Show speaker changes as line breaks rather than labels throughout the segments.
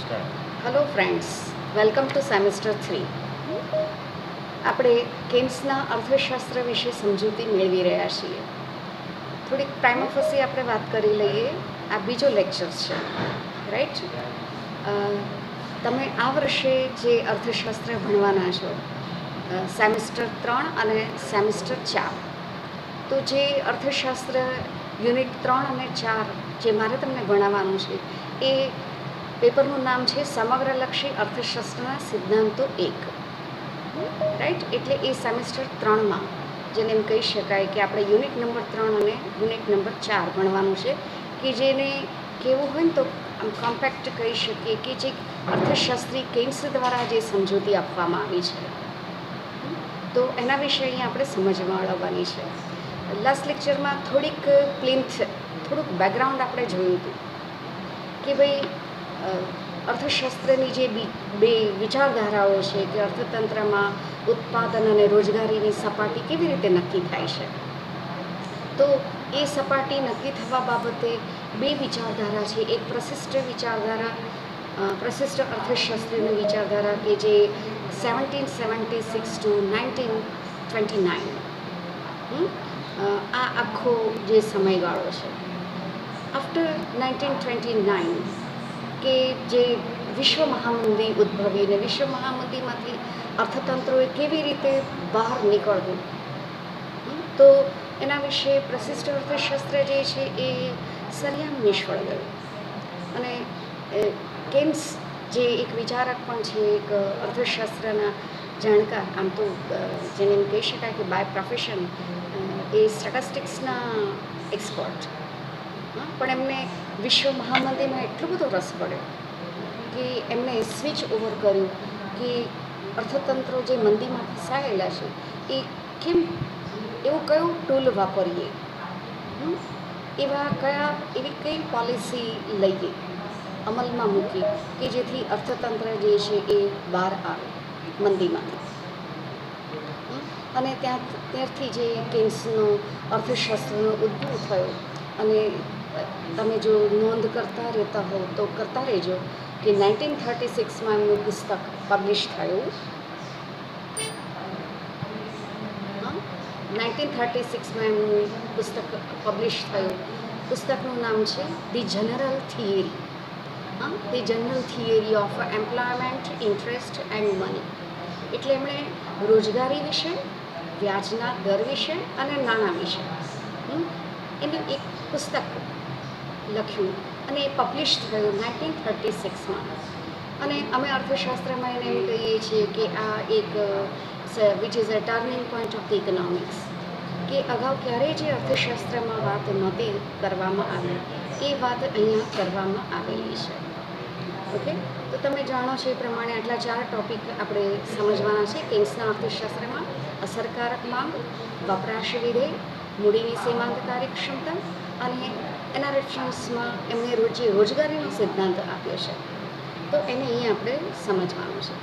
Hello friends, welcome to semester 3. આપણે કેમ્સના અર્થશાસ્ત્ર વિશે સમજૂતી મેળવી રહ્યા છીએ. થોડીક પ્રાઇમોફસી આપણે વાત કરી લઈએ. આ બીજો લેક્ચર છે, રાઈટ? તમે આ વર્ષે જે અર્થશાસ્ત્ર ભણવાના છો, સેમેસ્ટર 3 અને સેમેસ્ટર 4, તો જે અર્થશાસ્ત્ર યુનિટ 3 અને 4 જે મારે તમને ભણાવવાનું છે એ પેપરનું નામ છે સમગ્રલક્ષી અર્થશાસ્ત્રના સિદ્ધાંતો 1, રાઈટ? એટલે એ સેમેસ્ટર 3માં જેને એમ કહી શકાય કે આપણે યુનિટ નંબર 3 અને યુનિટ નંબર 4 ભણવાનું છે, કે જેને કેવું હોય ને તો આમ કોમ્પેક્ટ કહી શકીએ કે જે અર્થશાસ્ત્રી કેમ્સ દ્વારા જે સમજૂતી આપવામાં આવી છે, તો એના વિશે અહીંયા આપણે સમજવા મળવાની છે. લાસ્ટ લેક્ચરમાં થોડીક પ્લિન્થ, થોડુંક બેકગ્રાઉન્ડ આપણે જોયું હતું કે ભાઈ અર્થશાસ્ત્રની જે બે વિચારધારાઓ છે કે અર્થતંત્રમાં ઉત્પાદન અને રોજગારીની સપાટી કેવી રીતે નક્કી થાય છે. તો એ સપાટી નક્કી થવા બાબતે બે વિચારધારા છે. એક પ્રશિષ્ટ વિચારધારા, પ્રશિષ્ટ અર્થશાસ્ત્રીની વિચારધારા કે જે 1776 to 1929, આ આખો જે સમયગાળો છે. આફ્ટર 1929 કે જે વિશ્વ મહામંદી ઉદ્ભવી અને વિશ્વ મહામંદીમાંથી અર્થતંત્રોએ કેવી રીતે બહાર નીકળવું, તો એના વિશે પ્રશિષ્ટ અર્થશાસ્ત્ર જે છે એ સરિયામ નિષ્ફળ ગયું. અને કેમ્સ જે એક વિચારક પણ છે, એક અર્થશાસ્ત્રના જાણકાર, આમ તો જેને એમ કહી શકાય કે બાય પ્રોફેશન એ સ્ટેટિસ્ટિક્સના એક્સપર્ટ, પણ એમને વિશ્વ મહામંદીમાં એટલો બધો રસ પડ્યો કે એમને સ્વિચ ઓવર કર્યું કે અર્થતંત્રો જે મંદીમાં ફસાયેલા છે એ કેમ, એવું કયું ટૂલ વાપરીએ, એવી કઈ પોલિસી લઈએ, અમલમાં મૂકી કે જેથી અર્થતંત્ર જે છે એ બહાર આવે મંદીમાંથી. અને ત્યારથી જે કેમ્સનો અર્થશાસ્ત્રનો ઉદ્ભવ થયો. અને તમે જો નોંધ કરતા રહેતા હો તો કરતા રહેજો કે 1936માં એમનું પુસ્તક પબ્લિશ થયું. 1936માં એમનું પુસ્તક પબ્લિશ થયું. પુસ્તકનું નામ છે the general theory, the general theory of employment, interest and money. એટલે એમણે રોજગારી વિશે, વ્યાજના દર વિશે અને નાણાં વિશે એનું એક પુસ્તક લખ્યું અને એ પબ્લિશ થયું 1936માં. અને અમે અર્થશાસ્ત્રમાં એને એમ કહીએ છીએ કે આ એક which is a turning point of the economics, કે અગાઉ ક્યારેય જે અર્થશાસ્ત્રમાં વાત નહોતી કરવામાં આવી એ વાત અહીંયા કરવામાં આવેલી છે. ઓકે, તો તમે જાણો છો એ પ્રમાણે આટલા 4 ટોપિક આપણે સમજવાના છે કેમ્સના અર્થશાસ્ત્રમાં: અસરકારક માંગ, વપરાશ વિધેય, મૂડીની સીમાંત કાર્યક્ષમતા, અને એના રેફરન્સમાં એમણે રોજગારીનો સિદ્ધાંત આપ્યો છે. તો એને અહીંયા આપણે સમજવાનું છે.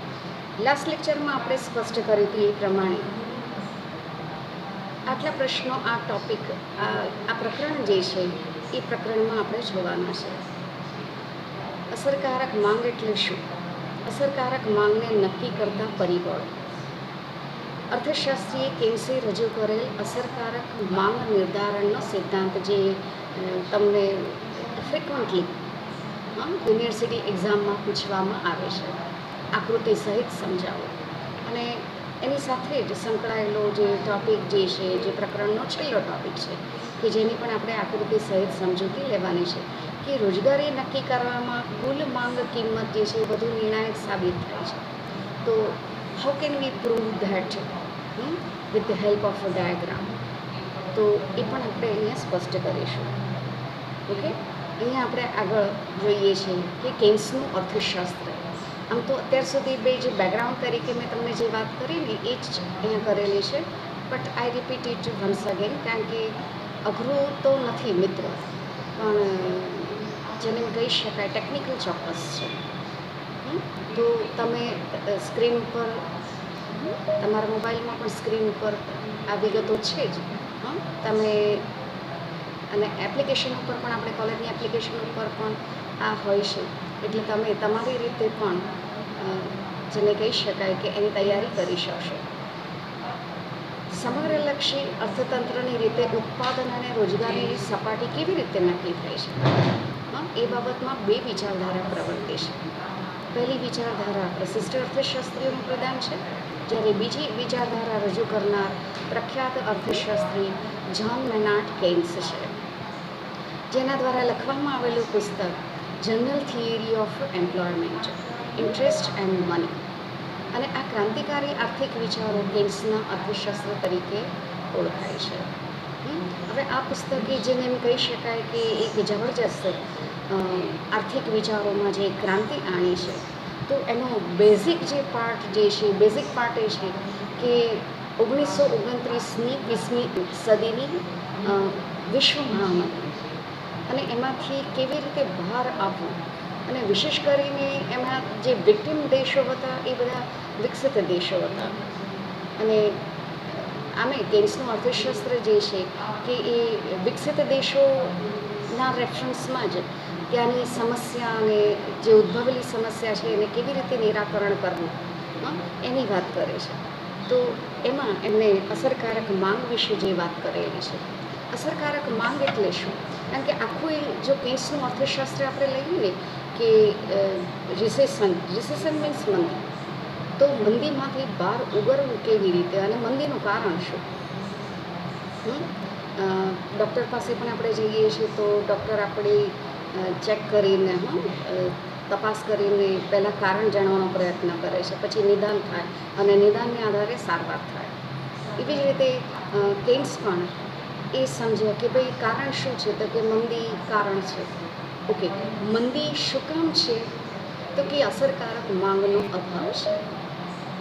લાસ્ટ લેક્ચરમાં આપણે સ્પષ્ટ કર્યું હતું એ પ્રમાણે આટલા પ્રશ્નો, આ ટોપિક, આ પ્રકરણ જે છે એ પ્રકરણમાં આપણે જોવાના છે. અસરકારક માંગ એટલે શું? અસરકારક માંગને નક્કી કરતા પરિબળો. અર્થશાસ્ત્રીએ કેમ્સે રજૂ કરેલ અસરકારક માંગ નિર્ધારણનો સિદ્ધાંત, જે તમને ફ્રિકવન્ટલી યુનિવર્સિટી એક્ઝામમાં પૂછવામાં આવે છે, આકૃતિ સહિત સમજાવો. અને એની સાથે જ સંકળાયેલો જે ટૉપિક જે છે, જે પ્રકરણનો છેલ્લો ટૉપિક છે, કે જેની પણ આપણે આકૃતિ સહિત સમજૂતી લેવાની છે, કે રોજગારી નક્કી કરવામાં કુલ માંગ કિંમત જે છે એ બધું નિર્ણાયક સાબિત થાય છે. તો how can we prove that with the help of a diagram? તો એ પણ આપણે અહીંયા સ્પષ્ટ કરીશું. ઓકે, અહીંયા આપણે આગળ જોઈએ છીએ કે કેમ્સનું અર્થશાસ્ત્ર. આમ તો અત્યાર સુધી બે જે બેકગ્રાઉન્ડ તરીકે મેં તમને જે વાત કરી ને એ જ અહીંયા કરેલી છે, but I repeat it once again, કારણ કે અઘરું તો નથી મિત્રો, પણ જેને કહી શકાય ટેકનિકલ ચોક્કસ છે. તો તમે સ્ક્રીન ઉપર, તમારા મોબાઈલમાં પણ સ્ક્રીન ઉપર આ વિગતો છે જ, તમે અને એપ્લિકેશન ઉપર પણ આપણે કોલેજની એપ્લિકેશન ઉપર પણ આ હોય છે, એટલે તમે તમારી રીતે પણ જેને કહી શકાય કે એની તૈયારી કરી શકશો. સમગ્રલક્ષી અર્થતંત્રની રીતે ઉત્પાદન અને રોજગારીની સપાટી કેવી રીતે નક્કી થઈ છે? એ બાબતમાં બે વિચારધારા પ્રવર્તે છે. પહેલી વિચારધારા પ્રશિષ્ટ અર્થશાસ્ત્રીઓનું પ્રદાન છે, જ્યારે બીજી વિચારધારા રજૂ કરનાર પ્રખ્યાત અર્થશાસ્ત્રી જ્હોન મેનાર્ડ કેન્સ છે, જેના દ્વારા લખવામાં આવેલું પુસ્તક general theory of employment, interest and money. અને આ ક્રાંતિકારી આર્થિક વિચારો કેન્સના અર્થશાસ્ત્ર તરીકે ઓળખાય છે. હવે આ પુસ્તકે જેને એમ કહી શકાય કે એક જબરજસ્ત આર્થિક વિચારોમાં જે ક્રાંતિ આણી છે, તો એનો બેઝિક પાર્ટ એ છે કે 1929ની 20મી સદીની વિશ્વ મહામારી અને એમાંથી કેવી રીતે બહાર આવવું, અને વિશેષ કરીને એમાં જે વિક્ટિમ દેશો હતા એ બધા વિકસિત દેશો હતા. અને આમે કેન્સનું અર્થશાસ્ત્ર જે છે કે એ વિકસિત દેશોના રેફરન્સમાં જ ત્યાંની સમસ્યા અને જે ઉદ્ભવેલી સમસ્યા છે એને કેવી રીતે નિરાકરણ કરવું એની વાત કરે છે. તો એમાં એમને અસરકારક માંગ વિશે જે વાત કરેલી છે. અસરકારક માંગ એટલે શું? કારણ કે આખું જો કેન્સનું અર્થશાસ્ત્ર આપણે લઈએ ને કે રિસેશન મીન્સ મંદી, તો મંદીમાંથી બહાર ઉગરવું કેવી રીતે અને મંદીનું કારણ શું? ડૉક્ટર પાસે પણ આપણે જઈએ છીએ તો ડૉક્ટર આપણી ચેક કરીને તપાસ કરીને પહેલાં કારણ જાણવાનો પ્રયત્ન કરે છે, પછી નિદાન થાય અને નિદાનને આધારે સારવાર થાય. એવી જ રીતે કેન્સ પણ એ સમજ્યા કે ભાઈ કારણ શું છે, તો કે મંદી કારણ છે. ઓકે, મંદી શું કામ છે? તો કે અસરકારક માંગનો અભાવ છે.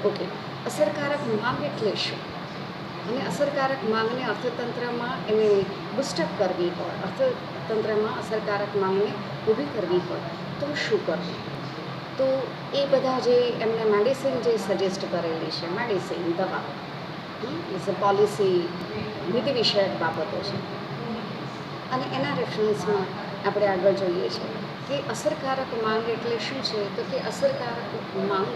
ઓકે, અસરકારક માંગ એટલે શું? અને અસરકારક માંગને અર્થતંત્રમાં એને બુસ્ટઅપ કરવી હોય, અર્થતંત્રમાં અસરકારક માંગને ઊભી કરવી હોય તો શું કરવું? તો એ બધા જે એમને મેડિસિન જે સજેસ્ટ કરેલી છે, મેડિસિન દવા ઇઝ અ પોલિસી નીતિ વિષયક બાબતો છે. અને એના રેફરન્સમાં આપણે આગળ જોઈએ છીએ કે અસરકારક માંગ એટલે શું છે? તો કે અસરકારક માંગ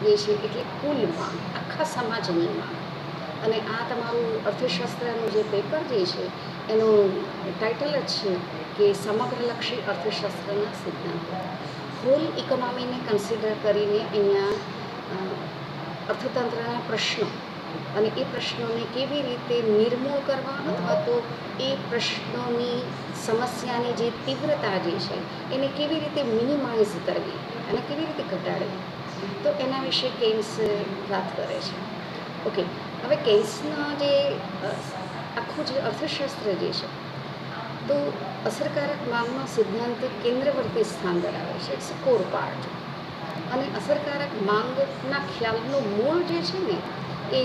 જે છે એટલે કુલ માંગ, આખા સમાજની માંગ. અને આ તમારું અર્થશાસ્ત્રનું જે પેપર જે છે એનું ટાઇટલ જ છે કે સમગ્રલક્ષી અર્થશાસ્ત્રના સિદ્ધાંતો. હોલ ઇકોનોમીને કન્સિડર કરીને અહીંયા અર્થતંત્રના પ્રશ્નો અને એ પ્રશ્નોને કેવી રીતે નિર્મૂળ કરવા અથવા તો એ પ્રશ્નોની સમસ્યાની જે તીવ્રતા જે છે એને કેવી રીતે મિનિમાઇઝ કરવી અને કેવી રીતે ઘટાડવી, તો એના વિશે કેન્સ વાત કરે છે. ઓકે, હવે કેન્સના જે આખું જે અર્થશાસ્ત્ર જે છે, તો અસરકારક માંગનો સિદ્ધાંત કેન્દ્રવર્તી સ્થાન ધરાવે છે, ઇટ્સ કોર પાર્ટ. અને અસરકારક માંગના ખ્યાલનું મૂળ જે છે ને એ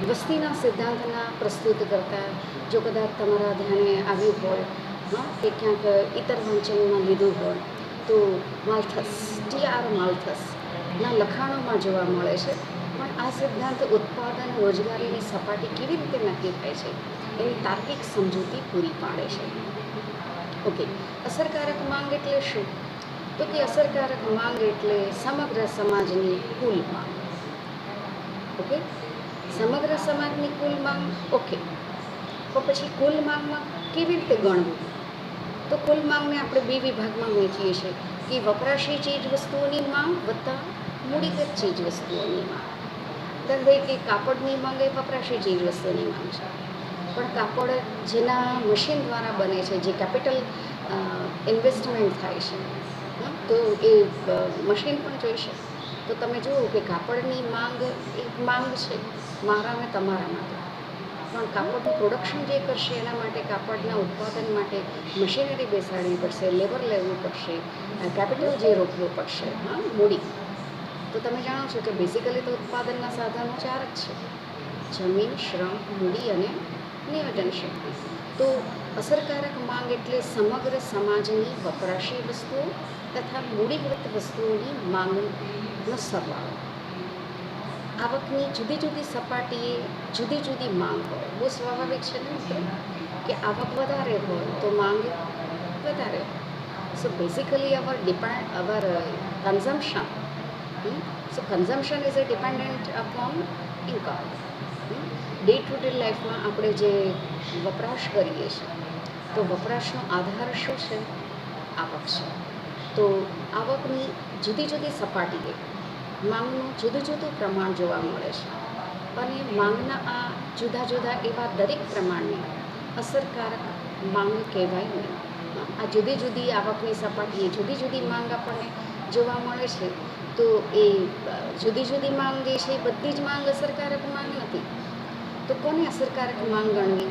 વસ્તીના સિદ્ધાંતના પ્રસ્તુત કરતા, જો કદાચ તમારા ધ્યાને આવ્યું હોય કે ક્યાંક ઇતર વાંચનમાં લીધું હોય તો TR માલ્થસના લખાણોમાં જોવા મળે છે. પણ આ સિદ્ધાંત ઉત્પાદન રોજગારીની સપાટી કેવી રીતે નક્કી થાય છે એની તાર્કિક સમજૂતી પૂરી પાડે છે. ઓકે, અસરકારક માંગ એટલે શું? તો કે અસરકારક માંગ એટલે સમગ્ર સમાજની કુલ માંગ. ઓકે, સમગ્ર સમાજની કુલ માંગ. ઓકે, તો પછી કુલ માંગમાં કેવી રીતે ગણવું? તો કુલ માંગને આપણે બે વિભાગમાં વહેંચીએ છીએ કે વપરાશી ચીજ વસ્તુઓની માંગ વત્તા મૂડીગત ચીજ વસ્તુઓની માંગ. દાખલા કે કાપડની માંગ એ વપરાશી ચીજ વસ્તુની માંગ છે, પણ કાપડ જેના મશીન દ્વારા બને છે, જે કેપિટલ ઇન્વેસ્ટમેન્ટ થાય છે, તો એ મશીન પણ જોઈશે. તો તમે જુઓ કે કાપડની માંગ એક માંગ છે મારા અને તમારા માટે, પણ કાપડનું પ્રોડક્શન જે કરશે એના માટે કાપડના ઉત્પાદન માટે મશીનરી બેસાડવી પડશે, લેબર લેવું પડશે, કેપિટલ જે રોકવું પડશે, મૂડી. તો તમે જાણો છો કે બેઝિકલી તો ઉત્પાદનના સાધનો 4 જ છે: જમીન, શ્રમ, મૂડી અને નિયોજન શક્તિ. તો અસરકારક માંગ એટલે સમગ્ર સમાજની વપરાશી વસ્તુઓ તથા મૂડીગત વસ્તુઓની માંગનો સરવાળો. આવકની જુદી જુદી સપાટીએ જુદી જુદી માંગ હોય. બહુ સ્વાભાવિક છે ને મિત્રો કે આવક વધારે હોય તો માંગ વધારે. So basically our consumption, so consumption is a dependent upon income. Day to day લાઈફમાં આપણે જે વપરાશ કરીએ છીએ તો વપરાશનો આધાર શું છે? આવક છે. તો આવકની જુદી જુદી સપાટીએ માંગનું જુદું જુદું પ્રમાણ જોવા મળે છે અને માંગના આ જુદા જુદા એવા દરેક પ્રમાણને અસરકારક માંગ કહેવાય નહીં. આ જુદી જુદી આવકની સપાટીએ જુદી જુદી માંગ આપણને જોવા મળે છે. તો એ જુદી જુદી માંગ જે છે એ બધી જ માંગ અસરકારક માંગ નથી. તો કોને અસરકારક માંગ ગણવી?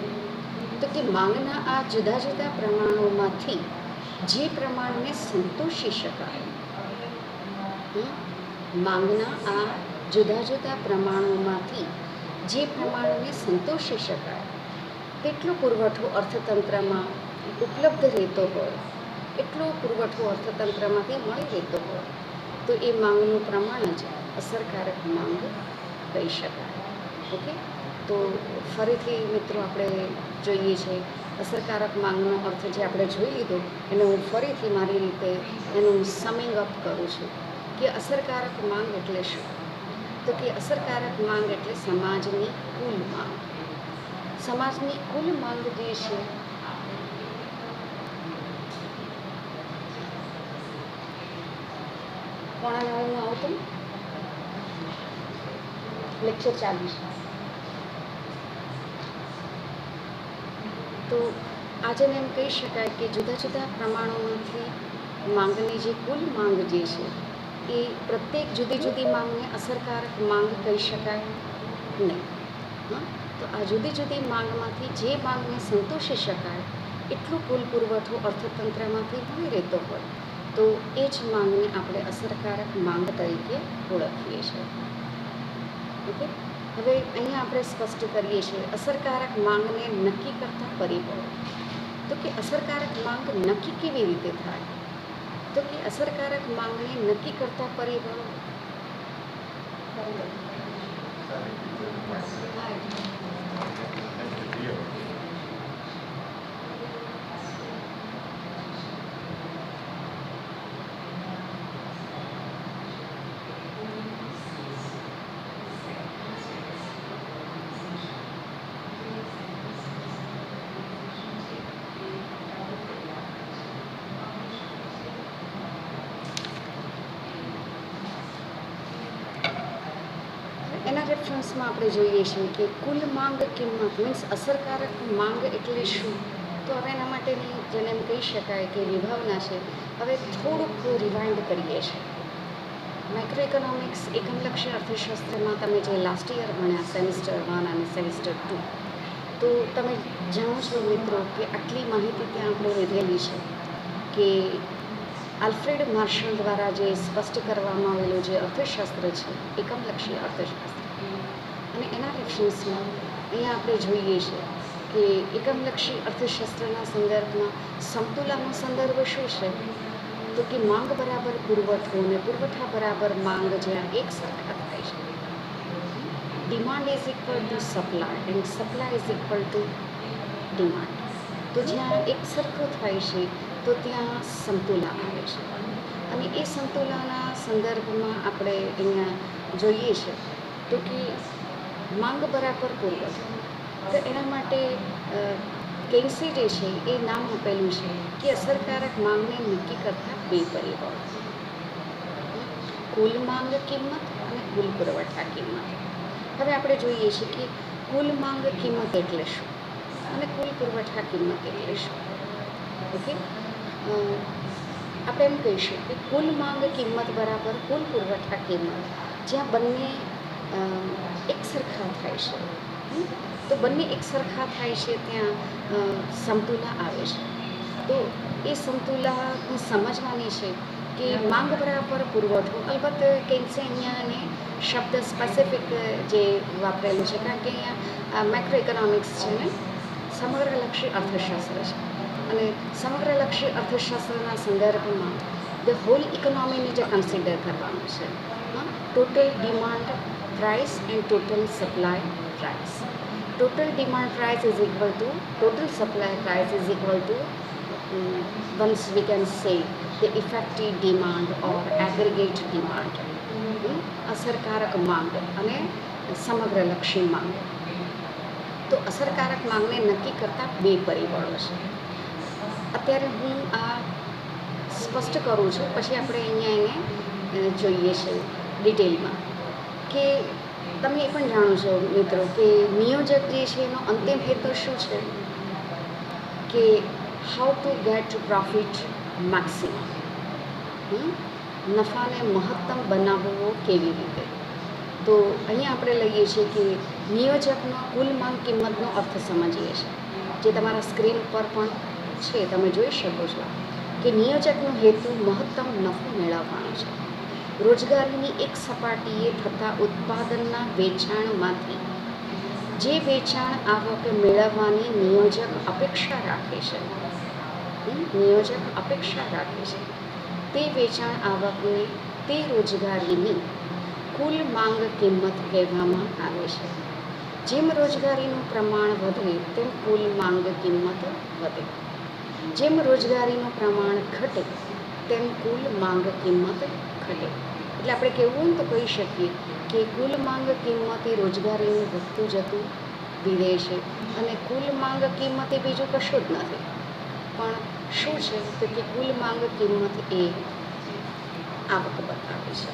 તો કે માંગના આ જુદા જુદા પ્રમાણોમાંથી જે પ્રમાણને સંતોષી શકાય, માંગના આ જુદા જુદા પ્રમાણોમાંથી જે પ્રમાણને સંતોષી શકાય તેટલો પુરવઠો અર્થતંત્રમાં ઉપલબ્ધ રહેતો હોય, એટલો પુરવઠો અર્થતંત્રમાંથી મળી રહેતો હોય તો એ માંગનું પ્રમાણ જ અસરકારક માંગ કહી શકાય. ઓકે, તો ફરીથી મિત્રો આપણે જોઈએ છે અસરકારક માંગનો અર્થ જે આપણે જોઈ લીધો એને હું ફરીથી મારી રીતે એનું સમિંગ અપ કરું છું કે અસરકારક માંગ એટલે શું? તો કે અસરકારક માંગ એટલે સમાજની કુલ માંગ. સમાજની કુલ માંગ જે છે કોણા નવું આવતું લેક્ચર 40. તો આજે એમ કહી શકાય કે જુદા જુદા પ્રમાણોમાંથી માંગની જે કુલ માંગ જે છે એ પ્રત્યેક જુદી જુદી માંગને અસરકારક માંગ કહી શકાય નહીં. તો આ જુદી જુદી માંગમાંથી જે માંગને સંતોષી શકાય એટલો કુલ પુરવઠો અર્થતંત્રમાંથી મળી રહેતો હોય તો એ જ માંગને આપણે અસરકારક માંગ તરીકે ઓળખીએ છીએ. ઓકે, હવે અહીંયા આપણે સ્પષ્ટ કરીએ છીએ અસરકારક માંગને નક્કી કરતા પરિબળો. તો કે અસરકારક માંગ નક્કી કેવી રીતે થાય? તો કે અસરકારક માંગને નક્કી કરતા પરિબળો એના રેફરન્સમાં આપણે જોઈએ છીએ કે કુલ માંગ કિંમત મીન્સ અસરકારક માંગ એટલે શું? તો હવે એના માટેની જેને એમ કહી શકાય કે વિભાવના છે. હવે થોડુંક રિવાઇન્ડ કરીએ છીએ. માઇક્રો ઇકોનોમિક્સ એકમલક્ષી અર્થશાસ્ત્રમાં તમે જે લાસ્ટ યર ભણ્યા સેમિસ્ટર 1 અને સેમિસ્ટર 2, તો તમે જાણો છો મિત્રો કે આટલી માહિતી ત્યાં આપણે લીધેલી છે કે આલ્ફ્રેડ માર્શલ દ્વારા જે સ્પષ્ટ કરવામાં આવેલું જે અર્થશાસ્ત્ર છે એકમલક્ષી અર્થશાસ્ત્ર, અને એના રેફરન્સમાં અહીંયા આપણે જોઈએ છીએ કે એકમલક્ષી અર્થશાસ્ત્રના સંદર્ભમાં સમતુલાનો સંદર્ભ શું છે? તો કે માંગ બરાબર પુરવઠો અને પુરવઠા બરાબર માંગ જ્યાં એક સરખા થાય છે. Demand is equal to supply and supply is equal to demand. તો જ્યાં એક સરખું થાય છે તો ત્યાં સમતુલા આવે છે. અને એ સમતુલાના સંદર્ભમાં આપણે અહીંયા જોઈએ છે તો કે માંગ બરાબર પુરવઠો. તો એના માટે કેન્સી જે છે એ નામ આપેલું છે કે અસરકારક માંગને નક્કી કરતા બે પરિબળો, કુલ માંગ કિંમત અને કુલ પુરવઠા કિંમત. હવે આપણે જોઈએ છીએ કે કુલ માંગ કિંમત એટલે શું અને કુલ પુરવઠા કિંમત એટલે શું. ઓકે, આપણે એમ કહીશું કે કુલ માંગ કિંમત બરાબર કુલ પુરવઠા કિંમત જ્યાં બંને એક સરખા થાય છે. તો બંને એક સરખા થાય છે ત્યાં સમતુલા આવે છે. તો એ સમતુલાને સમજવાની છે કે માંગ બરાબર પુરવઠો. અલબત્ત કેન્સે અહીંયા એને શબ્દ સ્પેસિફિક જે વાપરેલું છે કારણ કે અહીંયા માઇક્રો ઇકોનોમિક્સ છે ને સમગ્રલક્ષી અર્થશાસ્ત્ર છે અને સમગ્રલક્ષી અર્થશાસ્ત્રના સંદર્ભમાં ધ હોલ ઇકોનોમીને જે કન્સિડર કરવાનું છે, total demand price end total supply price. total demand price is equal to total supply price is equal to once we can say the effective demand or aggregate demand. અસરકારક માંગ અને સમગ્રલક્ષી માંગ. તો અસરકારક માંગને નક્કી કરતા બે પરિબળો છે. અત્યારે હું આ સ્પષ્ટ કરું છું, પછી આપણે અહીંયા એને જોઈએ છે ડિટેલમાં કે તમે એ પણ જાણો છો મિત્રો કે નિયોજક જે છે એનો અંતિમ હેતુ શું છે કે how to get profit maximum, નફાને મહત્તમ બનાવવો કેવી રીતે. તો અહીંયા આપણે લઈએ છીએ કે નિયોજકનો કુલ માંગ કિંમતનો અર્થ સમજીએ છીએ, જે તમારા સ્ક્રીન પર પણ છે, તમે જોઈ શકો છો કે નિયોજકનો હેતુ મહત્તમ નફો મેળવવાનો છે. રોજગારીની એક સપાટીએ થતા ઉત્પાદનના વેચાણમાંથી જે વેચાણ આવક મેળવવાની નિયોજક અપેક્ષા રાખે છે, તે વેચાણ આવકને તે રોજગારીની કુલ માંગ કિંમત કહેવામાં આવે છે. જેમ રોજગારીનું પ્રમાણ વધે તેમ કુલ માંગ કિંમત વધે, જેમ રોજગારીનું પ્રમાણ ઘટે તેમ કુલ માંગ કિંમત ઘટે. એટલે આપણે કહેવું હોય તો કહી શકીએ કે કુલ માંગ કિંમત એ રોજગારીનું વધતું જતું વિધેય છે, અને કુલ માંગ કિંમત એ બીજું કશું જ નથી, પણ શું છે તો કે કુલ માંગ કિંમત એ આવક બતાવે છે.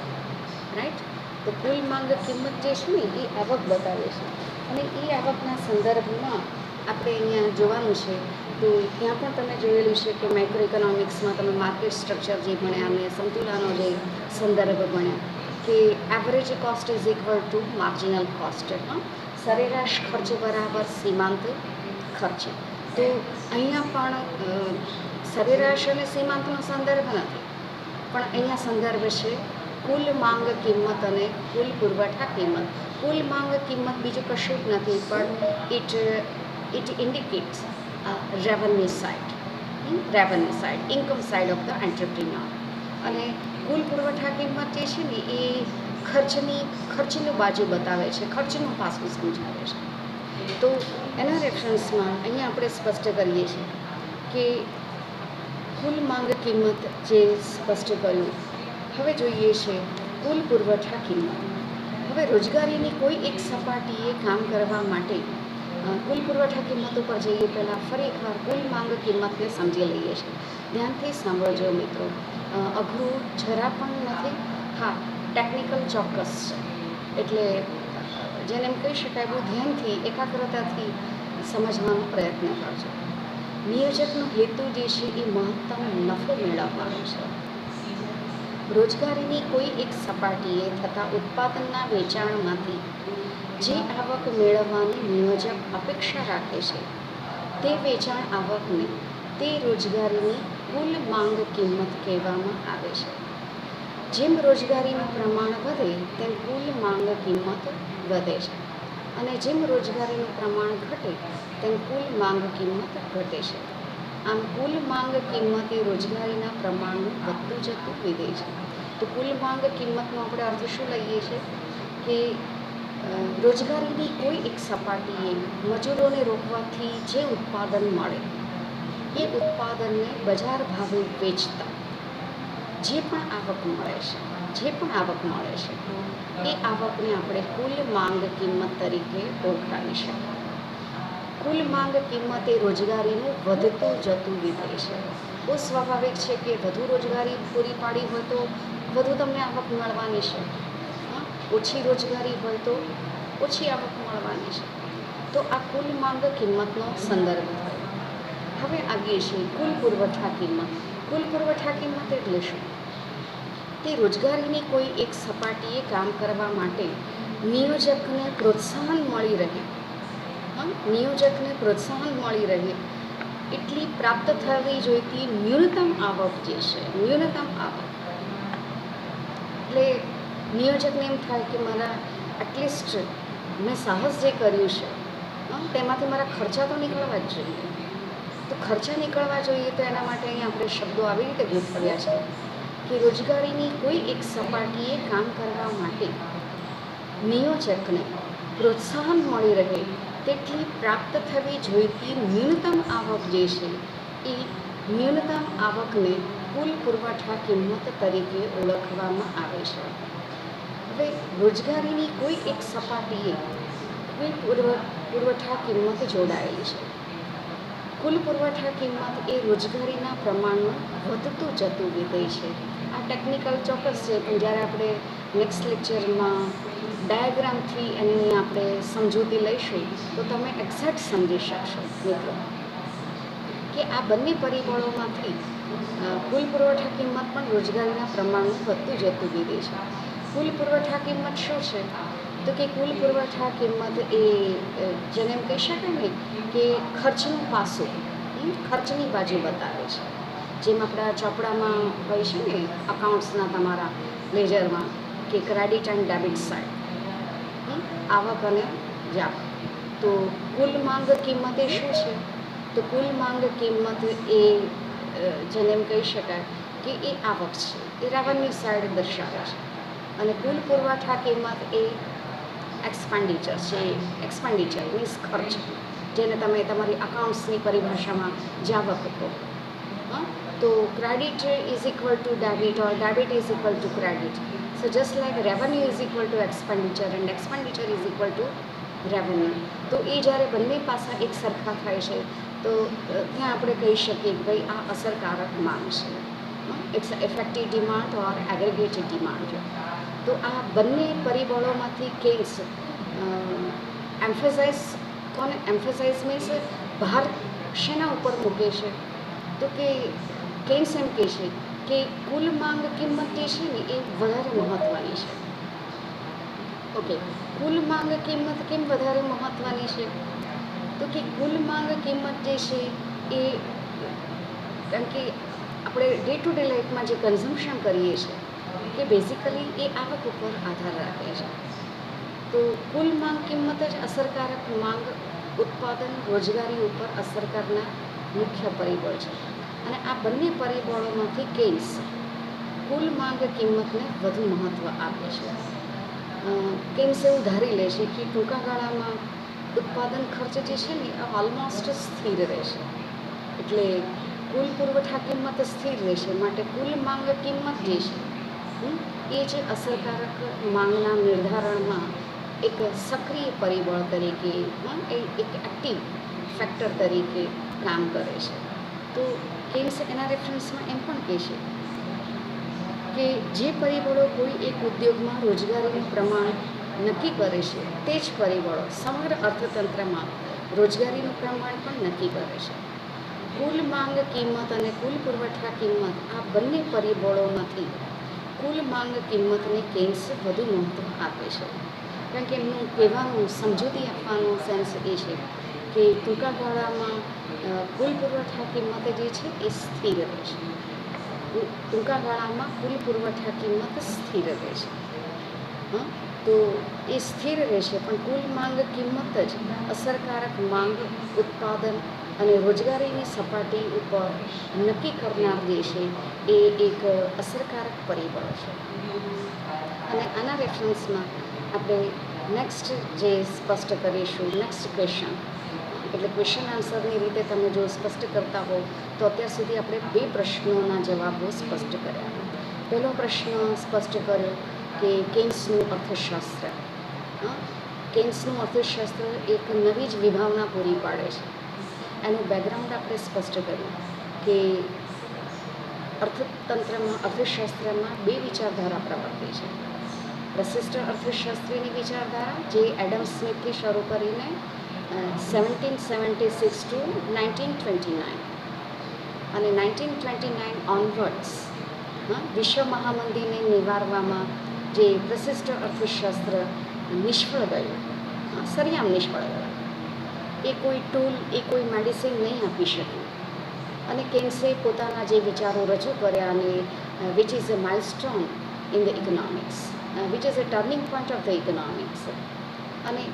રાઈટ? તો કુલ માંગ કિંમત જે છે ને એ આવક બતાવે છે, અને એ આવકના સંદર્ભમાં આપણે અહીંયા જોવાનું છે. તો ત્યાં પણ તમે જોયેલું છે કે માઇક્રો ઇકોનોમિક્સમાં તમે માર્કેટ સ્ટ્રક્ચર જે ભણ્યા અને સમતુલાનો જે સંદર્ભ ભણ્યા કે average cost is equal to marginal cost, સરેરાશ ખર્ચ બરાબર સીમાંત ખર્ચ. તો અહીંયા પણ સરેરાશ અને સીમાંતનો સંદર્ભ નથી, પણ અહીંયા સંદર્ભ છે કુલ માંગ કિંમત અને કુલ પુરવઠા કિંમત. કુલ માંગ કિંમત બીજું કશું જ નથી, પણ it indicates revenue side, income side of the entrepreneur. અને કુલ પુરવઠા કિંમત જે છે ને એ ખર્ચની બાજુ બતાવે છે, ખર્ચનું પાસું સમજાવે છે. તો એના રેફરન્સમાં અહીંયા આપણે સ્પષ્ટ કરીએ છીએ કે કુલ માંગ કિંમત જે સ્પષ્ટ કર્યું. હવે જોઈએ છે કુલ પુરવઠા કિંમત. હવે રોજગારીની કોઈ એક સપાટીએ કામ કરવા માટે કુલ પુરવઠા કિંમત ઉપર જઈએ પહેલાં ફરી એકવાર કુલ માંગ કિંમતને સમજી લઈએ છીએ. ધ્યાનથી સાંભળજો મિત્રો, અઘરું જરા પણ નથી. હા, ટેકનિકલ ચોક્કસ છે, એટલે જેને એમ કહી શકાય બહુ ધ્યાનથી એકાગ્રતાથી સમજવાનો પ્રયત્ન કરજો. નિયોજકનો હેતુ જે છે એ મહત્તમ નફો મેળવવાનો છે. રોજગારીની કોઈ એક સપાટીએ થતા ઉત્પાદનના વેચાણમાંથી જે આવક મેળવવાની નિયોજક અપેક્ષા રાખે છે, તે વેચાણ આવકને તે રોજગારીની કુલ માંગ કિંમત કહેવામાં આવે છે. જેમ રોજગારીનું પ્રમાણ વધે તેમ કુલ માંગ કિંમત વધે છે, અને જેમ રોજગારીનું પ્રમાણ ઘટે તેમ કુલ માંગ કિંમત ઘટે છે. આમ કુલ માંગ કિંમત એ રોજગારીના પ્રમાણનું વધતું જતું વિધેય છે. તો કુલ માંગ કિંમતનો આપણે અર્થ શું લઈએ છીએ કે રોજગારીની કોઈ એક સપાટીએ મજૂરોને રોકવાથી જે ઉત્પાદન મળે એ ઉત્પાદનને બજાર ભાવે વેચતા જે પણ આવક મળે છે એ આવકને આપણે કુલ માંગ કિંમત તરીકે ઓળખાવી શકીએ. કુલ માંગ કિંમત એ રોજગારીનું વધતું જતું વિધેય છે. બહુ સ્વાભાવિક છે કે વધુ રોજગારી પૂરી પાડી હોય તો વધુ તમને આવક મળવાની છે, ઓછી રોજગારી હોય તો ઓછી આવક મળવાની છે. તો આ કુલ માંગ કિંમતનો સંદર્ભ થયો. હવે આગળ છે કુલ પુરવઠા કિંમત. કુલ પુરવઠા કિંમત એટલે શું? તે રોજગારીની કોઈ એક સપાટીએ કામ કરવા માટે નિયોજકને પ્રોત્સાહન મળી રહે એટલી પ્રાપ્ત થવી જોઈતી ન્યૂનતમ આવક જે છે, ન્યૂનતમ આવક એટલે નિયોજકને એમ થાય કે મારા એટલીસ્ટ મેં સાહસ જે કર્યું છે તેમાંથી મારા ખર્ચા તો નીકળવા જ જોઈએ. તો ખર્ચા નીકળવા જોઈએ તો એના માટે અહીંયા આપણે શબ્દો આવી રીતે ગોઠવ્યા છે કે રોજગારીની કોઈ એક સપાટીએ કામ કરવા માટે નિયોજકને પ્રોત્સાહન મળી રહે તેટલી પ્રાપ્ત થવી જોઈતી ન્યૂનતમ આવક જે છે એ ન્યૂનતમ આવકને કુલ પુરવઠા કિંમત તરીકે ઓળખવામાં આવે છે. હવે રોજગારીની કોઈ એક સપાટીએ કુલ પુરવઠા કિંમત જોડાયેલી છે. કુલ પુરવઠા કિંમત એ રોજગારીના પ્રમાણનું વધતું જતું વિધેય છે. આ ટેકનિકલ ચોક્કસ છે, પણ જ્યારે આપણે નેક્સ્ટ લેક્ચરમાં ડાયાગ્રામથી એની આપણે સમજૂતી લઈશું તો તમે એક્ઝેક્ટ સમજી શકશો મિત્રો કે આ બંને પરિબળોમાંથી કુલ પુરવઠા કિંમત પણ રોજગારીના પ્રમાણનું વધતું જતું વિધેય છે. કુલ પુરવઠા કિંમત શું છે? તો કે કુલ પુરવઠા કિંમત એ જેને એમ કહી શકાય ને કે ખર્ચનું પાસું, ખર્ચની બાજુ બતાવે છે. જેમ આપણા ચોપડામાં હોય છે ને અકાઉન્ટ્સના તમારા લેજરમાં કે ક્રેડિટ એન્ડ ડેબિટ સાઇડ, આવક અને જાવક. તો કુલ માંગ કિંમત એ શું છે? તો કુલ માંગ કિંમત એ જેને એમ કહી શકાય કે એ આવક છે, એ રેવન્યુ સાઇડ દર્શાવે છે. અને કુલ પુરવઠા કિંમત એ એક્સપેન્ડિચર છે. એક્સપેન્ડિચર મીન્સ ખર્ચ, જેને તમે તમારી અકાઉન્ટ્સની પરિભાષામાં જાવક કહો. તો credit is equal to debit or debit is equal to credit. So just like revenue is equal to expenditure and expenditure is equal to revenue. તો એ જ્યારે બંને પાસા એક સરખા થાય છે તો ત્યાં આપણે કહી શકીએ કે ભાઈ આ અસરકારક માંગ છે. It's effective demand or aggregated demand. તો આ બંને પરિબળોમાંથી કેન્સ એમ્ફેસાઇઝ મીન્સ ભાર શેના ઉપર મૂકે છે? તો કે કેન્સ એમ કહે છે કે કુલ માંગ કિંમત જે છે ને એ વધારે મહત્ત્વની છે. ઓકે, કુલ માંગ કિંમત કેમ વધારે મહત્ત્વની છે? તો કે કુલ માંગ કિંમત જે છે એ કારણ કે આપણે ડે ટુ ડે લાઈફમાં જે કન્ઝમ્પશન કરીએ છીએ કે બેઝિકલી એ આવક ઉપર આધાર રાખે છે. તો કુલ માંગ કિંમત જ અસરકારક માંગ, ઉત્પાદન, રોજગારી ઉપર અસર કરનાર મુખ્ય પરિબળ છે. અને આ બંને પરિબળોમાંથી કેન્સ કુલ માંગ કિંમતને વધુ મહત્ત્વ આપે છે. કેન્સ એવું ધારી લે છે કે ટૂંકા ગાળામાં ઉત્પાદન ખર્ચ જે છે ને એ ઓલમોસ્ટ સ્થિર રહેશે, એટલે કુલ પુરવઠા કિંમત સ્થિર રહેશે. માટે કુલ માંગ કિંમત જે છે એ જે અસરકારક માંગના નિર્ધારણમાં એક સક્રિય પરિબળ તરીકે, એક એક્ટિવ ફેક્ટર તરીકે કામ કરે છે. તો કેન્સ એના રેફરન્સમાં એમ પણ કહે છે કે જે પરિબળો કોઈ એક ઉદ્યોગમાં રોજગારીનું પ્રમાણ નક્કી કરે છે તે જ પરિબળો સમગ્ર અર્થતંત્રમાં રોજગારીનું પ્રમાણ પણ નક્કી કરે છે. કુલ માંગ કિંમત અને કુલ પુરવઠા કિંમત આ બંને પરિબળોમાંથી કુલ માંગ કિંમતને કેન્સ વધુ મહત્ત્વ આપે છે. કારણ કે એમનું કહેવાનું, સમજૂતી આપવાનો સેન્સ એ છે કે ટૂંકા ગાળામાં કુલ પુરવઠા કિંમત જે છે એ સ્થિર રહેશે. ટૂંકા ગાળામાં કુલ પુરવઠા કિંમત સ્થિર રહેશે. તો એ સ્થિર રહેશે, પણ કુલ માંગ કિંમત જ અસરકારક માંગ, ઉત્પાદન અને રોજગારીની સપાટી ઉપર નક્કી કરનાર જે છે એ એક અસરકારક પરિબળ છે. અને આના રેફરન્સમાં આપણે નેક્સ્ટ જે સ્પષ્ટ કરીશું, નેક્સ્ટ ક્વેશ્ચન, એટલે ક્વેશ્ચન આન્સરની રીતે તમે જો સ્પષ્ટ કરતા હો તો અત્યાર સુધી આપણે 2 પ્રશ્નોના જવાબો સ્પષ્ટ કર્યા. પહેલો પ્રશ્ન સ્પષ્ટ કર્યો કે કેન્સનું અર્થશાસ્ત્ર. કેન્સનું અર્થશાસ્ત્ર એક નવી જ વિભાવના પૂરી પાડે છે. એનું બેકગ્રાઉન્ડ આપણે સ્પષ્ટ કર્યું કે અર્થતંત્રમાં, અર્થશાસ્ત્રમાં 2 વિચારધારા પ્રવર્તે છે. પ્રશિષ્ટ અર્થશાસ્ત્રીની વિચારધારા જે એડમ સ્મિથથી શરૂ કરીને 1776 to 1929 અને 1929 ઓનવર્ડ્સ વિશ્વ મહામંદીને નિવારવામાં જે પ્રશિષ્ટ અર્થશાસ્ત્ર નિષ્ફળ ગયું, સરિયામ નિષ્ફળ ગયું. એ કોઈ ટૂલ, એ કોઈ મેડિસિન નહીં આપી શક્યું. અને કેન્સે પોતાના જે વિચારો રજૂ કર્યા અને which is a milestone in the economics, which is a turning point of the economics, અને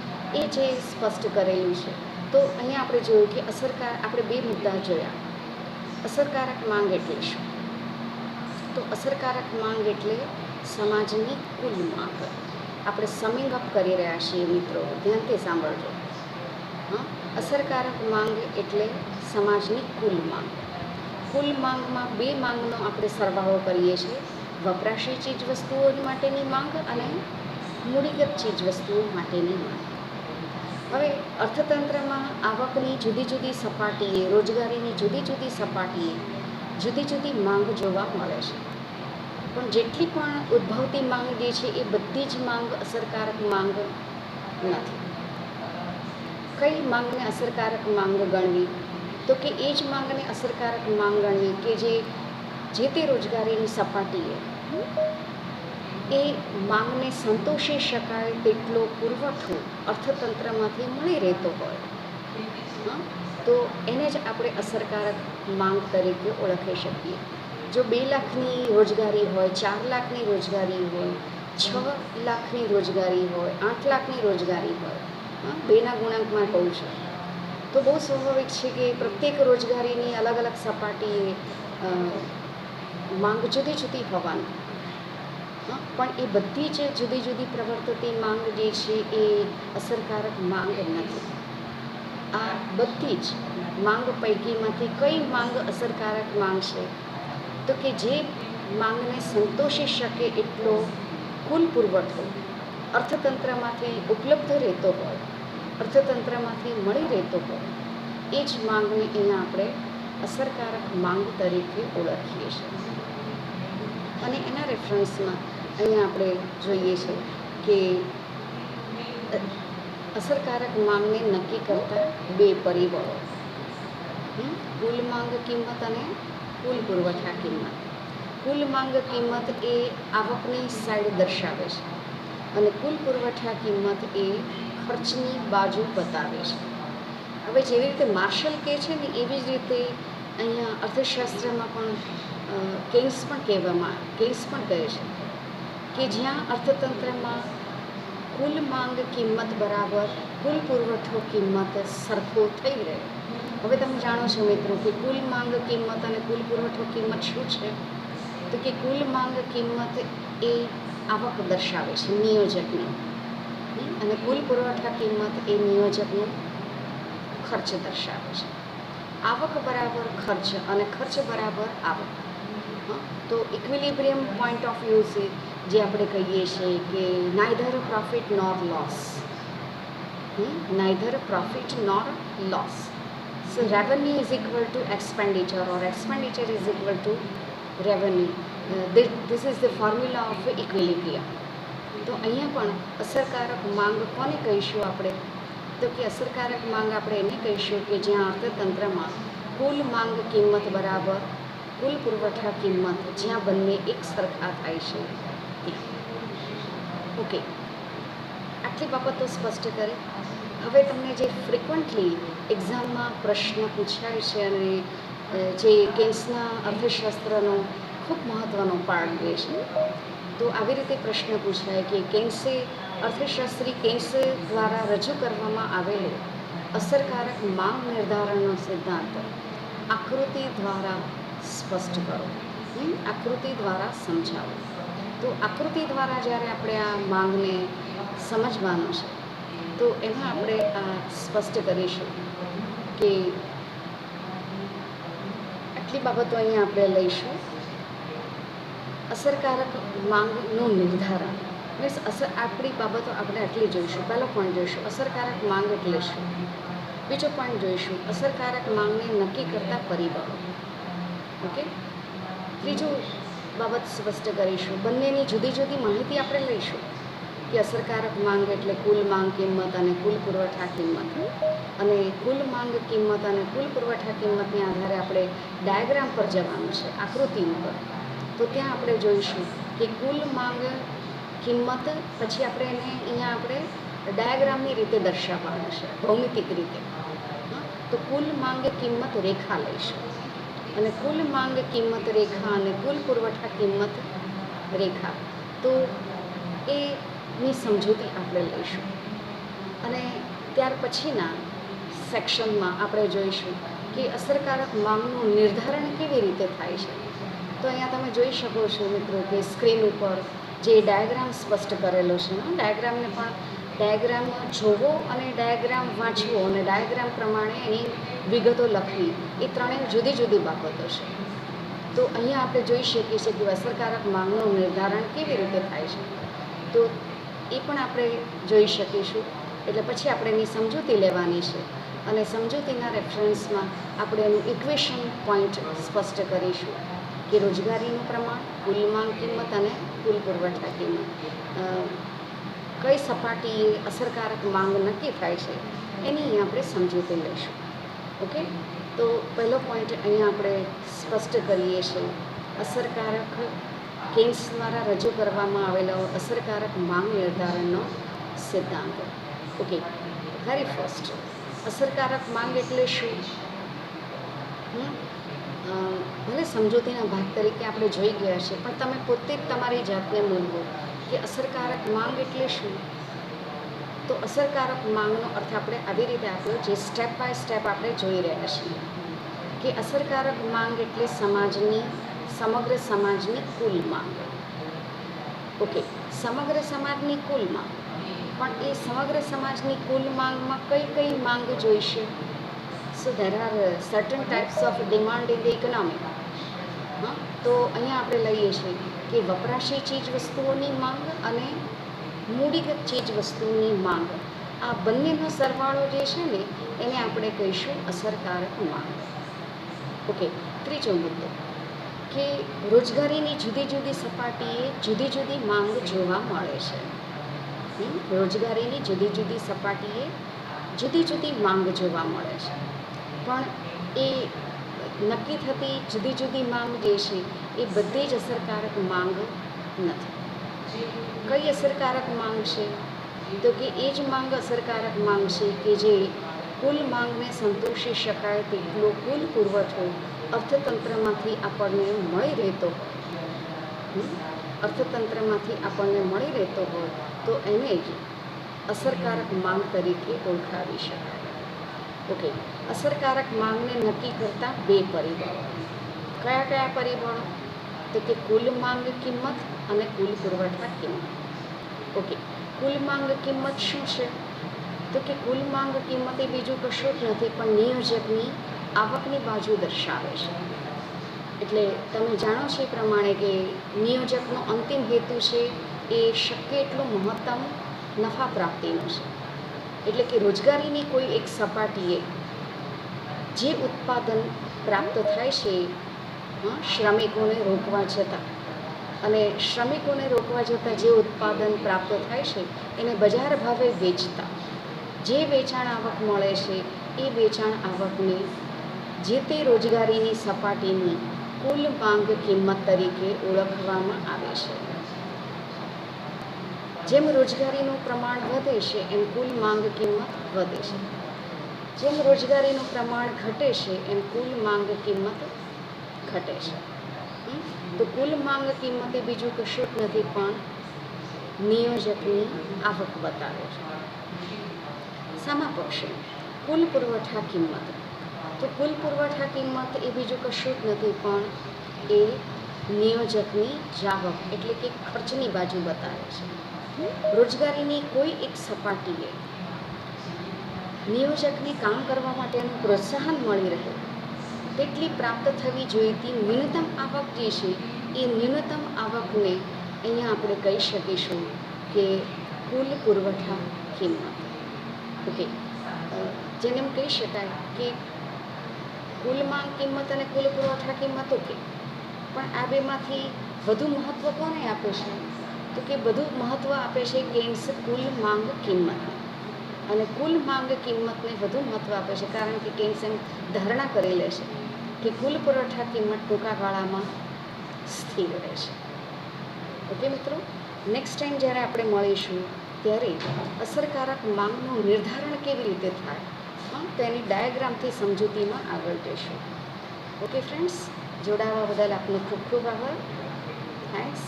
એ જે સ્પષ્ટ કરેલું છે. તો અહીંયા આપણે જોયું કે આપણે 2 મુદ્દા જોયા. અસરકારક માંગ એટલે શું? તો અસરકારક માંગ એટલે સમાજની કુલ માંગ. આપણે સમિંગ અપ કરી રહ્યા છીએ મિત્રો, ધ્યાનથી સાંભળજો. હા, અસરકારક માંગ એટલે સમાજની કુલ માંગ. કુલ માંગમાં બે માંગનો આપણે સરવાળો કરીએ છીએ, વપરાશી ચીજવસ્તુઓ માટેની માંગ અને મૂડીગત ચીજવસ્તુઓ માટેની માંગ. હવે અર્થતંત્રમાં આવકની જુદી જુદી સપાટીએ, રોજગારીની જુદી જુદી સપાટીએ જુદી જુદી માંગ જોવા મળે છે. પણ જેટલી પણ ઉદ્ભવતી માંગ જે છે એ બધી જ માંગ અસરકારક માંગ નથી. કઈ માંગને અસરકારક માંગ ગણવી? તો કે એ જ માંગને અસરકારક માંગ ગણવી કે જે તે રોજગારીની સપાટીએ એ માંગને સંતોષી શકાય તેટલો પુરવઠો અર્થતંત્રમાંથી મળી રહેતો હોય, તો એને જ આપણે અસરકારક માંગ તરીકે ઓળખી શકીએ. જો 2 લાખની રોજગારી હોય, 4 લાખની રોજગારી હોય, 6 લાખની રોજગારી હોય, 8 લાખની રોજગારી હોય, બેના ગુણાંકમાં કહું છું, તો બહુ સ્વાભાવિક છે કે પ્રત્યેક રોજગારીની અલગ અલગ સપાટીએ માંગ જુદી જુદી હોવાની. પણ એ બધી જ જુદી જુદી પ્રવર્તતી માંગ જે છે એ અસરકારક માંગ નથી. આ બધી જ માંગ પૈકીમાંથી કઈ માંગ અસરકારક માંગ છે? તો કે જે માંગને સંતોષી શકે એટલો કુલ પુરવઠો અર્થતંત્રમાંથી ઉપલબ્ધ રહેતો હોય, અર્થતંત્રમાંથી મળી રહેતો હોય, એ જ માંગને અહીંયા આપણે અસરકારક માંગ તરીકે ઓળખીએ છીએ. અને એના રેફરન્સમાં અહીંયા આપણે જોઈએ છે કે અસરકારક માંગને નક્કી કરતા 2 પરિબળો, કુલ માંગ કિંમત અને કુલ પુરવઠા કિંમત. કુલ માંગ કિંમત એ આવકની સાઈડ દર્શાવે છે અને કુલ પુરવઠા કિંમત એ ખર્ચની બાજુ બતાવે છે. હવે જેવી રીતે માર્શલ કહે છે ને એવી જ રીતે અહીંયા અર્થશાસ્ત્રમાં પણ કેન્સ પણ કહે છે કે જ્યાં અર્થતંત્રમાં કુલ માંગ કિંમત બરાબર કુલ પુરવઠો કિંમત સરખો થઈ રહે. હવે તમે જાણો છો મિત્રો કે કુલ માંગ કિંમત અને કુલ પુરવઠો કિંમત શું છે? તો કે કુલ માંગ કિંમત એ આવક દર્શાવે છે નિયોજકની, અને કુલ પુરવઠા કિંમત એ નિયોજકનું ખર્ચ દર્શાવે છે. આવક બરાબર ખર્ચ અને ખર્ચ બરાબર આવક. તો ઇક્વિલિબ્રિયમ પોઈન્ટ ઓફ વ્યૂ છે જે આપણે કહીએ છીએ કે neither profit nor loss, neither profit nor loss. So revenue is equal to expenditure or expenditure is equal to revenue. This is the formula of equilibrium. તો અહીંયા પણ અસરકારક માંગ કોને કહીશું આપણે? તો કે અસરકારક માંગ આપણે એને કહીશું કે જ્યાં અર્થતંત્રમાં કુલ માંગ કિંમત બરાબર કુલ પુરવઠા કિંમત, જ્યાં બંને એક સરખા થાય છે. ઓકે, આટલી બાબતો સ્પષ્ટ કરી. હવે તમને જે ફ્રિકવન્ટલી એક્ઝામમાં પ્રશ્ન પૂછાય છે અને જે કેન્સના અર્થશાસ્ત્રનો ખૂબ મહત્ત્વનો પાર્ટ લે છે, તો આવી રીતે પ્રશ્ન પૂછાય કે અર્થશાસ્ત્રી કેન્સ દ્વારા રજૂ કરવામાં આવેલો અસરકારક માંગ નિર્ધારણનો સિદ્ધાંત આકૃતિ દ્વારા સ્પષ્ટ કરો, આકૃતિ દ્વારા સમજાવો. તો આકૃતિ દ્વારા જ્યારે આપણે આ માંગને સમજવાનું છે તો એમાં આપણે આ સ્પષ્ટ કરીશું કે આટલી બાબતો અહીંયા આપણે લઈશું. અસરકારક માંગનું નિર્ધારણ મીન્સ આપણી બાબતો આપણે આટલી જોઈશું. પહેલો પોઈન્ટ જોઈશું અસરકારક માંગ એટલે શું. બીજો પોઈન્ટ જોઈશું અસરકારક માંગને નક્કી કરતા પરિબળો. ઓકે, ત્રીજું બાબત સ્પષ્ટ કરીશું. બંનેની જુદી જુદી માહિતી આપણે લઈશું કે અસરકારક માંગ એટલે કુલ માંગ કિંમત અને કુલ પુરવઠા કિંમત, અને કુલ માંગ કિંમત અને કુલ પુરવઠા કિંમતને આધારે આપણે ડાયાગ્રામ પર જવાનું છે, આકૃતિ ઉપર. તો ત્યાં આપણે જોઈશું કે કુલ માંગ કિંમત, પછી આપણે એને અહીંયા આપણે ડાયાગ્રામની રીતે દર્શાવવાનું છે, ભૌમિતિક રીતે. તો કુલ માંગ કિંમત રેખા લઈશું અને કુલ માંગ કિંમત રેખા અને કુલ પુરવઠા કિંમત રેખા, તો એની સમજૂતી આપણે લઈશું. અને ત્યાર પછીના સેક્શનમાં આપણે જોઈશું કે અસરકારક માંગનું નિર્ધારણ કેવી રીતે થાય છે. તો અહીંયા તમે જોઈ શકો છો મિત્રો કે સ્ક્રીન ઉપર જે ડાયાગ્રામ સ્પષ્ટ કરેલો છે, ડાયાગ્રામને પણ ડાયાગ્રામ જોવો અને ડાયાગ્રામ વાંચવો અને ડાયાગ્રામ પ્રમાણે એની વિગતો લખવી એ ત્રણેય જુદી જુદી બાબતો છે. તો અહીંયા આપણે જોઈ શકીએ છીએ કે અસરકારક માંગનું નિર્ધારણ કેવી રીતે થાય છે. તો એ પણ આપણે જોઈ શકીશું. એટલે પછી આપણે એની સમજૂતી લેવાની છે અને સમજૂતીના રેફરન્સમાં આપણે એનું ઇક્વેશન પોઈન્ટ સ્પષ્ટ કરીશું કે રોજગારીનું પ્રમાણ, કુલ માંગ કિંમત અને કુલ પુરવઠા કિંમત કઈ સપાટીએ અસરકારક માંગ નક્કી થાય છે એની અહીંયા આપણે સમજૂતી લઈશું. ઓકે, તો પહેલો પોઈન્ટ અહીંયા આપણે સ્પષ્ટ કરીએ છીએ અસરકારક કેન્સ દ્વારા રજૂ કરવામાં આવેલો અસરકારક માંગ નિર્ધારણનો સિદ્ધાંત. ઓકે, વેરી ફર્સ્ટ અસરકારક માંગ એટલે શું? ભલે સમજૂતીના ભાગ તરીકે આપણે જોઈ ગયા છે, પણ તમે પોતે જ તમારી જાતને મૂલવો કે અસરકારક માંગ એટલે શું. તો અસરકારક માંગનો અર્થ આપણે આવી રીતે આપ્યો, જે સ્ટેપ બાય સ્ટેપ આપણે જોઈ રહ્યા છીએ કે અસરકારક માંગ એટલે સમગ્ર સમાજની કુલ માંગ. ઓકે, સમગ્ર સમાજની કુલ માંગ, પણ એ સમગ્ર સમાજની કુલ માંગમાં કઈ કઈ માંગ જોઈશે? So there are certain types of demand in the economy. તો અહીંયા આપણે લઈએ છીએ કે વપરાશી ચીજ વસ્તુઓની માંગ અને મૂડીગત ચીજ વસ્તુઓની માંગ, આ બંનેનો સરવાળો જે છે ને એને આપણે કહીશું અસરકારક માંગ. ઓકે, ત્રીજો મુદ્દો કે રોજગારીની જુદી જુદી સપાટીએ જુદી જુદી માંગ જોવા મળે છે. રોજગારીની જુદી જુદી સપાટીએ જુદી જુદી માંગ જોવા મળે છે, પણ એ નક્કી થતી જુદી જુદી માંગ જે છે એ બધી જ અસરકારક માંગ નથી. કઈ અસરકારક માંગ છે? તો કે એ જ માંગ અસરકારક માંગ છે કે જે કુલ માંગને સંતોષી શકાય તેટલો કુલ પુરવઠો અર્થતંત્રમાંથી આપણને મળી રહેતો હોય તો એને જ અસરકારક માંગ તરીકે ઓળખાવી શકાય. ઓકે, અસરકારક માંગને નક્કી કરતા બે પરિબળો. કયા કયા પરિબળો? તો કે કુલ માંગ કિંમત અને કુલ પુરવઠા કિંમત. ઓકે, કુલ માંગ કિંમત શું છે? તો કે કુલ માંગ કિંમત એ બીજું કશું જ નથી પણ નિયોજકની આવકની બાજુ દર્શાવે છે. એટલે તમે જાણો છો એ પ્રમાણે કે નિયોજકનો અંતિમ હેતુ છે એ શક્ય એટલું મહત્તમ નફા પ્રાપ્તિનો છે. એટલે કે રોજગારીની કોઈ એક સપાટીએ જે ઉત્પાદન પ્રાપ્ત થાય છે શ્રમિકોને રોકવા જતાં, અને શ્રમિકોને રોકવા જતાં જે ઉત્પાદન પ્રાપ્ત થાય છે એને બજાર ભાવે વેચતા જે વેચાણ આવક મળે છે એ વેચાણ આવકને જે તે રોજગારીની સપાટીની કુલ માંગ કિંમત તરીકે ઓળખવામાં આવે છે. જેમ રોજગારીનું પ્રમાણ વધે છે એમ કુલ માંગ કિંમત વધે છે. જેમ રોજગારીનું પ્રમાણ ઘટે છે એમ કુલ માંગ કિંમત ઘટે છે. તો કુલ માંગ કિંમત એ બીજું કશું જ નથી પણ નિયોજકની આવક બતાવે છે. સામા પક્ષે કુલ પુરવઠા કિંમત, તો કુલ પુરવઠા કિંમત એ બીજું કશું જ નથી પણ એ નિયોજકની જાવક એટલે કે ખર્ચની બાજુ બતાવે છે. રોજગારીની કોઈ એક સપાટીએ નિયોજકને કામ કરવા માટેનું પ્રોત્સાહન મળી રહે તેટલી પ્રાપ્ત થવી જોઈતી ન્યૂનતમ આવક જે છે એ ન્યૂનતમ આવકને અહીંયા આપણે કહી શકીશું કે કુલ પુરવઠા કિંમત. ઓકે, જેને એમ કહી શકાય કે કુલ માંગ કિંમત અને કુલ પુરવઠા કિંમત. ઓકે, પણ આ બેમાંથી વધુ મહત્ત્વ કોને આપે છે? તો કે વધુ મહત્ત્વ આપે છે કેન્સ કુલ માંગ કિંમત, અને કુલ માંગ કિંમતને વધુ મહત્ત્વ આપે છે કારણ કે કેન્સ એમ ધારણા કરી લે છે કે કુલ પુરવઠા કિંમત ટૂંકા ગાળામાં સ્થિર રહેશે. ઓકે મિત્રો, નેક્સ્ટ ટાઈમ જ્યારે આપણે મળીશું ત્યારે અસરકારક માંગનું નિર્ધારણ કેવી રીતે થાય તેની ડાયાગ્રામથી સમજૂતીમાં આગળ જઈશું. ઓકે ફ્રેન્ડ્સ, જોડાવા બદલ આપનો ખૂબ ખૂબ આભાર. Thanks.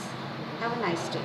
Have a nice day.